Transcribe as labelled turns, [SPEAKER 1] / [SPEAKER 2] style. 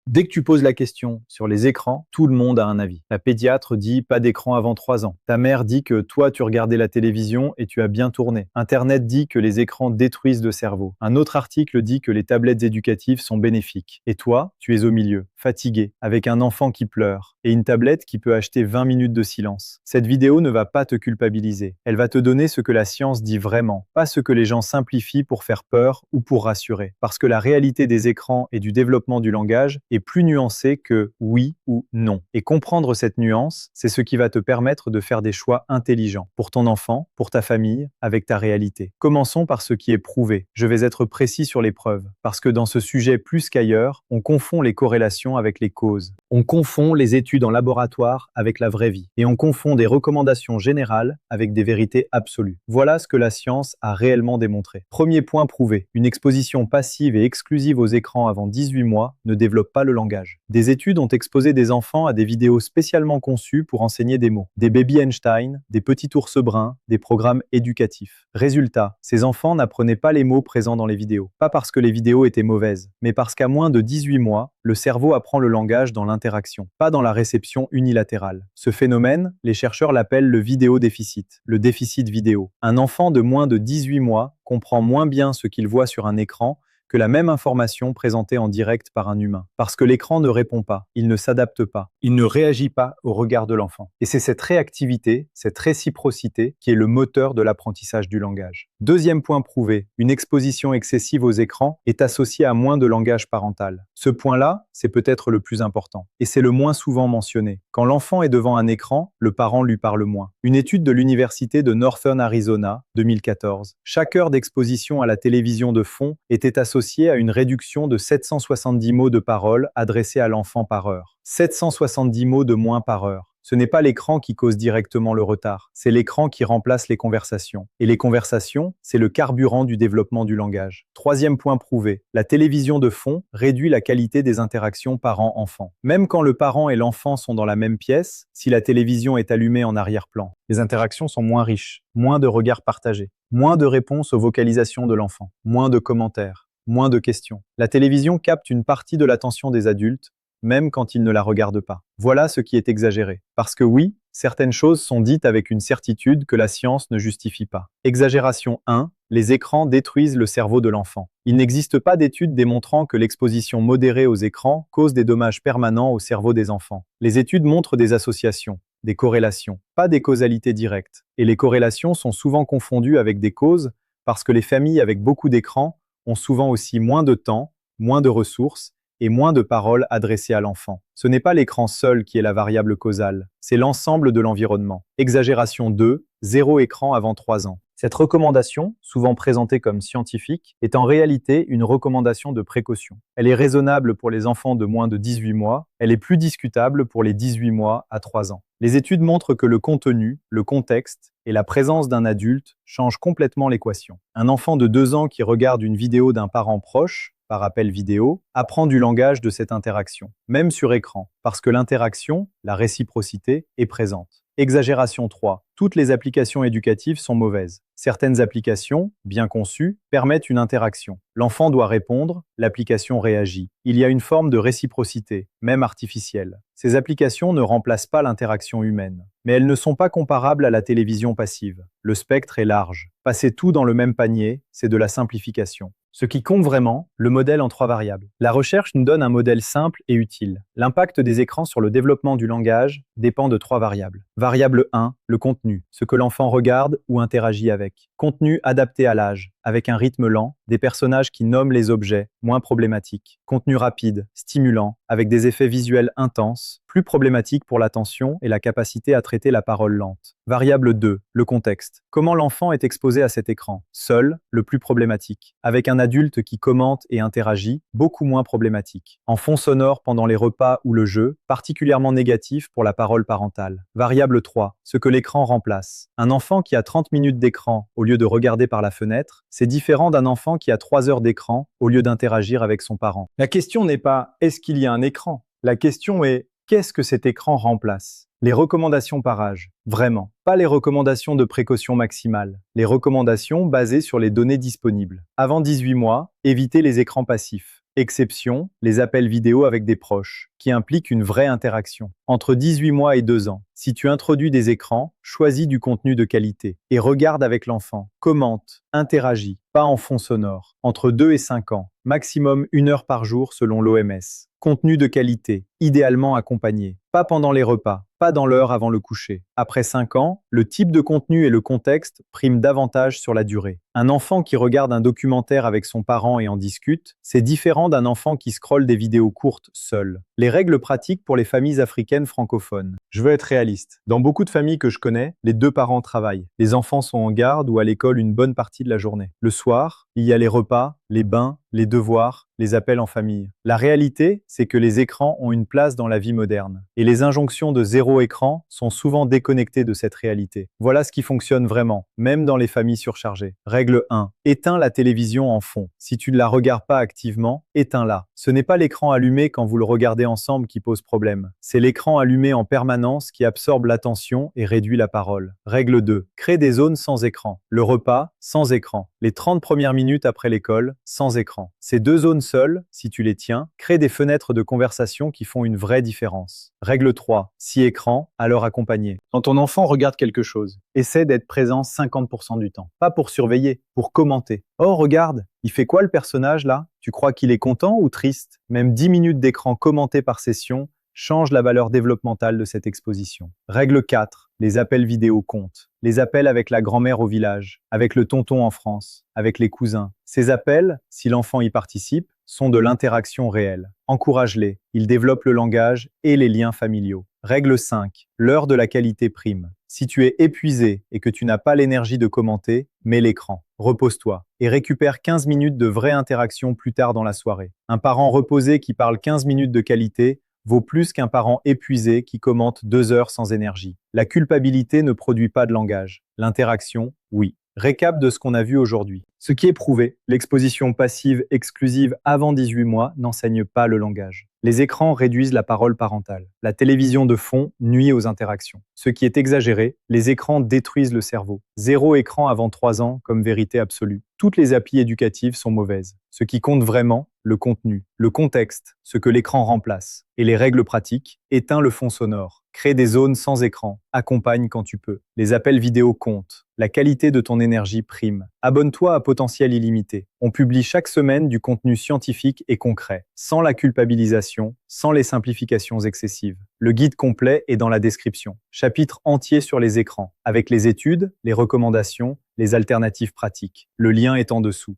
[SPEAKER 1] Dès que tu poses la question sur les écrans, tout le monde a un avis. La pédiatre dit pas d'écran avant 3 ans. Ta mère dit que toi, tu regardais la télévision et tu as bien tourné. Internet dit que les écrans détruisent le cerveau. Un autre article dit que les tablettes éducatives sont bénéfiques. Et toi, tu es au milieu, fatigué, avec un enfant qui pleure et une tablette qui peut acheter 20 minutes de silence. Cette vidéo ne va pas te culpabiliser. Elle va te donner ce que la science dit vraiment, pas ce que les gens simplifient pour faire peur ou pour rassurer. Parce que la réalité des écrans et du développement du langage est plus nuancée que oui ou non. Et comprendre cette nuance, c'est ce qui va te permettre de faire des choix intelligents pour ton enfant, pour ta famille, avec ta réalité. Commençons par ce qui est prouvé. Je vais être précis sur les preuves, parce que dans ce sujet plus qu'ailleurs, on confond les corrélations avec les causes. On confond les études en laboratoire avec la vraie vie. Et on confond des recommandations générales avec des vérités absolues. Voilà ce que la science a réellement démontré. Premier point prouvé, une exposition passive et exclusive aux écrans avant 18 mois ne développe pas le langage. Des études ont exposé des enfants à des vidéos spécialement conçues pour enseigner des mots. Des baby Einstein, des petits ours bruns, des programmes éducatifs. Résultat, ces enfants n'apprenaient pas les mots présents dans les vidéos. Pas parce que les vidéos étaient mauvaises, mais parce qu'à moins de 18 mois, le cerveau apprend le langage dans l'interaction, pas dans la réception unilatérale. Ce phénomène, les chercheurs l'appellent le vidéodéficit, le déficit vidéo. Un enfant de moins de 18 mois comprend moins bien ce qu'il voit sur un écran que la même information présentée en direct par un humain. Parce que l'écran ne répond pas, il ne s'adapte pas, il ne réagit pas au regard de l'enfant. Et c'est cette réactivité, cette réciprocité qui est le moteur de l'apprentissage du langage. Deuxième point prouvé, une exposition excessive aux écrans est associée à moins de langage parental. Ce point-là, c'est peut-être le plus important. Et c'est le moins souvent mentionné. Quand l'enfant est devant un écran, le parent lui parle moins. Une étude de l'Université de Northern Arizona, 2014. Chaque heure d'exposition à la télévision de fond était associée à une réduction de 770 mots de parole adressés à l'enfant par heure. 770 mots de moins par heure. Ce n'est pas l'écran qui cause directement le retard, c'est l'écran qui remplace les conversations. Et les conversations, c'est le carburant du développement du langage. Troisième point prouvé, la télévision de fond réduit la qualité des interactions parent-enfant. Même quand le parent et l'enfant sont dans la même pièce, si la télévision est allumée en arrière-plan, les interactions sont moins riches, moins de regards partagés, moins de réponses aux vocalisations de l'enfant, moins de commentaires, moins de questions. La télévision capte une partie de l'attention des adultes, même quand ils ne la regardent pas. Voilà ce qui est exagéré. Parce que oui, certaines choses sont dites avec une certitude que la science ne justifie pas. Exagération 1. Les écrans détruisent le cerveau de l'enfant. Il n'existe pas d'études démontrant que l'exposition modérée aux écrans cause des dommages permanents au cerveau des enfants. Les études montrent des associations, des corrélations, pas des causalités directes. Et les corrélations sont souvent confondues avec des causes parce que les familles avec beaucoup d'écrans ont souvent aussi moins de temps, moins de ressources et moins de paroles adressées à l'enfant. Ce n'est pas l'écran seul qui est la variable causale, c'est l'ensemble de l'environnement. Exagération 2, 0 écran avant 3 ans. Cette recommandation, souvent présentée comme scientifique, est en réalité une recommandation de précaution. Elle est raisonnable pour les enfants de moins de 18 mois, elle est plus discutable pour les 18 mois à 3 ans. Les études montrent que le contenu, le contexte et la présence d'un adulte changent complètement l'équation. Un enfant de 2 ans qui regarde une vidéo d'un parent proche, par appel vidéo, apprend du langage de cette interaction, même sur écran, parce que l'interaction, la réciprocité, est présente. Exagération 3. Toutes les applications éducatives sont mauvaises. Certaines applications, bien conçues, permettent une interaction. L'enfant doit répondre, l'application réagit. Il y a une forme de réciprocité, même artificielle. Ces applications ne remplacent pas l'interaction humaine. Mais elles ne sont pas comparables à la télévision passive. Le spectre est large. Passer tout dans le même panier, c'est de la simplification. Ce qui compte vraiment, le modèle en 3 variables. La recherche nous donne un modèle simple et utile. L'impact des écrans sur le développement du langage dépend de 3 variables. Variable 1, le contenu, ce que l'enfant regarde ou interagit avec. Contenu adapté à l'âge, avec un rythme lent, des personnages qui nomment les objets, moins problématiques. Contenu rapide, stimulant, avec des effets visuels intenses, plus problématiques pour l'attention et la capacité à traiter la parole lente. Variable 2, le contexte. Comment l'enfant est exposé à cet écran? Seul, le plus problématique. Avec un adulte qui commente et interagit, beaucoup moins problématique. En fond sonore pendant les repas ou le jeu, particulièrement négatif pour la parole parentale. Variable 3, ce que l'écran remplace. Un enfant qui a 30 minutes d'écran au lieu de regarder par la fenêtre, c'est différent d'un enfant qui a 3 heures d'écran au lieu d'interagir avec son parent. La question n'est pas « est-ce qu'il y a un écran ?» La question est « qu'est-ce que cet écran remplace ?» Les recommandations par âge, vraiment. Pas les recommandations de précaution maximale. Les recommandations basées sur les données disponibles. Avant 18 mois, évitez les écrans passifs. Exception, les appels vidéo avec des proches, qui impliquent une vraie interaction. Entre 18 mois et 2 ans, si tu introduis des écrans, choisis du contenu de qualité et regarde avec l'enfant, commente, interagis, pas en fond sonore. Entre 2 et 5 ans, maximum 1 heure par jour selon l'OMS. Contenu de qualité, idéalement accompagné, pas pendant les repas, pas dans l'heure avant le coucher. Après 5 ans, le type de contenu et le contexte priment davantage sur la durée. Un enfant qui regarde un documentaire avec son parent et en discute, c'est différent d'un enfant qui scrolle des vidéos courtes seul. Les règles pratiques pour les familles africaines francophones. Je veux être réaliste. Dans beaucoup de familles que je connais, les 2 parents travaillent. Les enfants sont en garde ou à l'école une bonne partie de la journée. Le soir, il y a les repas, les bains, les devoirs, les appels en famille. La réalité, c'est que les écrans ont une place dans la vie moderne. Et les injonctions de zéro écran sont souvent déconnectées de cette réalité. Voilà ce qui fonctionne vraiment, même dans les familles surchargées. Règle 1. Éteins la télévision en fond. Si tu ne la regardes pas activement, éteins-la. Ce n'est pas l'écran allumé quand vous le regardez ensemble qui pose problème. C'est l'écran allumé en permanence qui absorbe l'attention et réduit la parole. Règle 2. Crée des zones sans écran. Le repas, sans écran. Les 30 premières minutes après l'école, sans écran. Ces 2 zones seules, si tu les tiens, créent des fenêtres de conversation qui font une vraie différence. Règle 3. Si écran, alors accompagné. Quand ton enfant regarde quelque chose, essaie d'être présent 50% du temps. Pas pour surveiller, pour commenter. Oh, regarde, il fait quoi le personnage là? Tu crois qu'il est content ou triste? Même 10 minutes d'écran commenté par session change la valeur développementale de cette exposition. Règle 4. Les appels vidéo comptent. Les appels avec la grand-mère au village, avec le tonton en France, avec les cousins. Ces appels, si l'enfant y participe, sont de l'interaction réelle. Encourage-les, ils développent le langage et les liens familiaux. Règle 5. L'heure de la qualité prime. Si tu es épuisé et que tu n'as pas l'énergie de commenter, mets l'écran. Repose-toi et récupère 15 minutes de vraie interaction plus tard dans la soirée. Un parent reposé qui parle 15 minutes de qualité vaut plus qu'un parent épuisé qui commente 2 heures sans énergie. La culpabilité ne produit pas de langage. L'interaction, oui. Récap de ce qu'on a vu aujourd'hui. Ce qui est prouvé, l'exposition passive exclusive avant 18 mois n'enseigne pas le langage. Les écrans réduisent la parole parentale. La télévision de fond nuit aux interactions. Ce qui est exagéré, les écrans détruisent le cerveau. 0 écran avant 3 ans comme vérité absolue. Toutes les applis éducatives sont mauvaises. Ce qui compte vraiment, le contenu, le contexte, ce que l'écran remplace. Et les règles pratiques, éteins le fond sonore. Crée des zones sans écran. Accompagne quand tu peux. Les appels vidéo comptent. La qualité de ton énergie prime. Abonne-toi à Potentiel Illimité. On publie chaque semaine du contenu scientifique et concret, sans la culpabilisation, sans les simplifications excessives. Le guide complet est dans la description. Chapitre entier sur les écrans, avec les études, les recommandations, les alternatives pratiques. Le lien est en dessous.